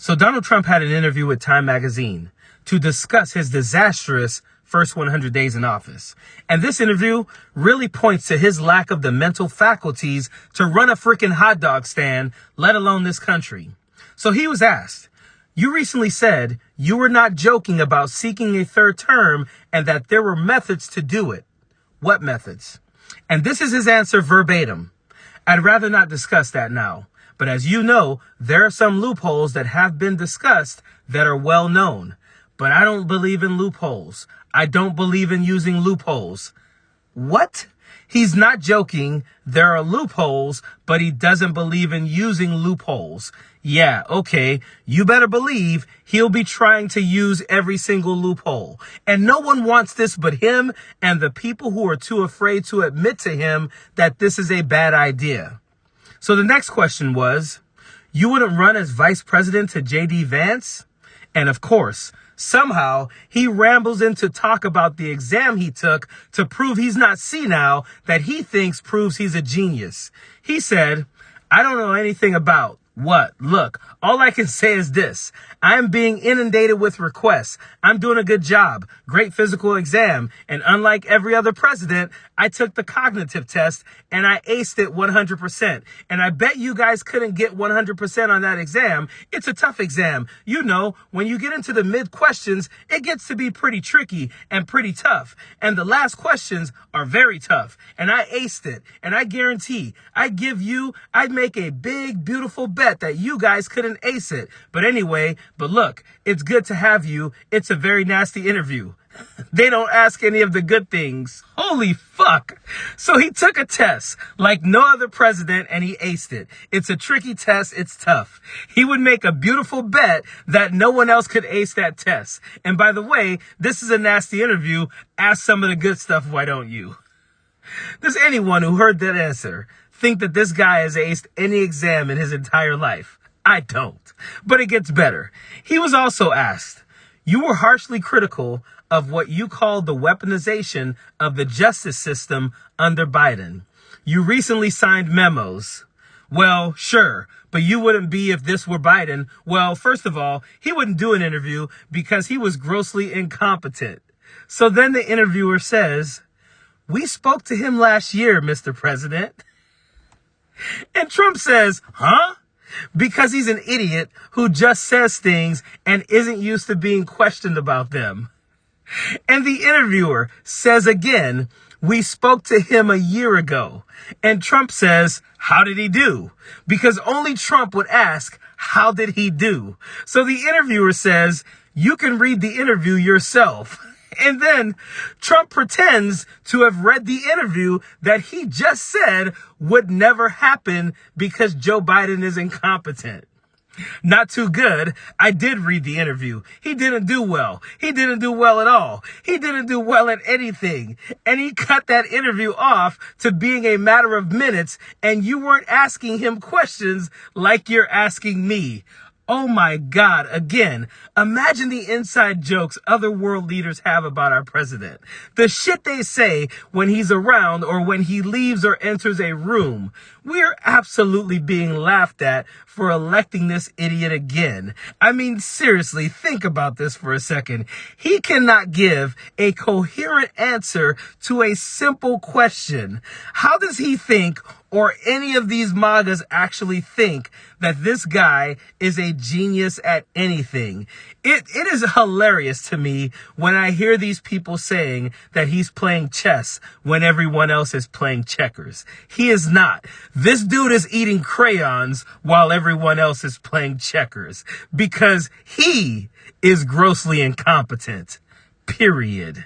So Donald Trump had an interview with Time magazine to discuss his disastrous first 100 days in office. And this interview really points to his lack of the mental faculties to run a freaking hot dog stand, let alone this country. So he was asked, "You recently said you were not joking about seeking a third term and that there were methods to do it. What methods?" And this is his answer verbatim. "I'd rather not discuss that now. But as you know, there are some loopholes that have been discussed that are well known. But I don't believe in loopholes. I don't believe in using loopholes." What? He's not joking. There are loopholes, but he doesn't believe in using loopholes. Yeah, okay. You better believe he'll be trying to use every single loophole. And no one wants this but him and the people who are too afraid to admit to him that this is a bad idea. So the next question was, you wouldn't run as vice president to J.D. Vance? And of course, somehow he rambles in to talk about the exam he took to prove he's not senile that he thinks proves he's a genius. He said, "I don't know anything about what? Look, all I can say is this. I'm being inundated with requests. I'm doing a good job. Great physical exam. And unlike every other president, I took the cognitive test and I aced it 100%. And I bet you guys couldn't get 100% on that exam. It's a tough exam. You know, when you get into the mid questions, it gets to be pretty tricky and pretty tough. And the last questions are very tough. And I aced it. And I guarantee I'd make a big, beautiful bet that you guys couldn't ace it. But anyway, look, it's good to have you. It's a very nasty interview." They don't ask any of the good things. Holy fuck. So he took a test like no other president and he aced it. It's a tricky test. It's tough. He would make a beautiful bet that no one else could ace that test. And by the way, this is a nasty interview. Ask some of the good stuff, why don't you? Does anyone who heard that answer think that this guy has aced any exam in his entire life? I don't. But it gets better. He was also asked, "You were harshly critical of what you called the weaponization of the justice system under Biden. You recently signed memos." Well, sure, but you wouldn't be if this were Biden. Well, first of all, he wouldn't do an interview because he was grossly incompetent. So then the interviewer says, "We spoke to him last year, Mr. President." And Trump says, "Huh?" Because he's an idiot who just says things and isn't used to being questioned about them. And the interviewer says again, "We spoke to him a year ago." And Trump says, "How did he do?" Because only Trump would ask, "How did he do?" So the interviewer says, "You can read the interview yourself." And then Trump pretends to have read the interview that he just said would never happen because Joe Biden is incompetent. Not too good. I did read the interview. He didn't do well. He didn't do well at all. He didn't do well at anything. And he cut that interview off to being a matter of minutes, and you weren't asking him questions like you're asking me. Oh my God, again, imagine the inside jokes other world leaders have about our president. The shit they say when he's around or when he leaves or enters a room. We're absolutely being laughed at for electing this idiot again. I mean, seriously, think about this for a second. He cannot give a coherent answer to a simple question. How does he think, or any of these MAGAs actually think, that this guy is a genius at anything? It is hilarious to me when I hear these people saying that he's playing chess when everyone else is playing checkers. He is not. This dude is eating crayons while everyone else is playing checkers because he is grossly incompetent. Period.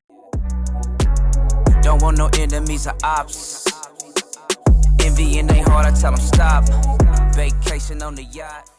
Don't want no enemies or ops. Envy in they heart, I tell them stop. Vacation on the yacht.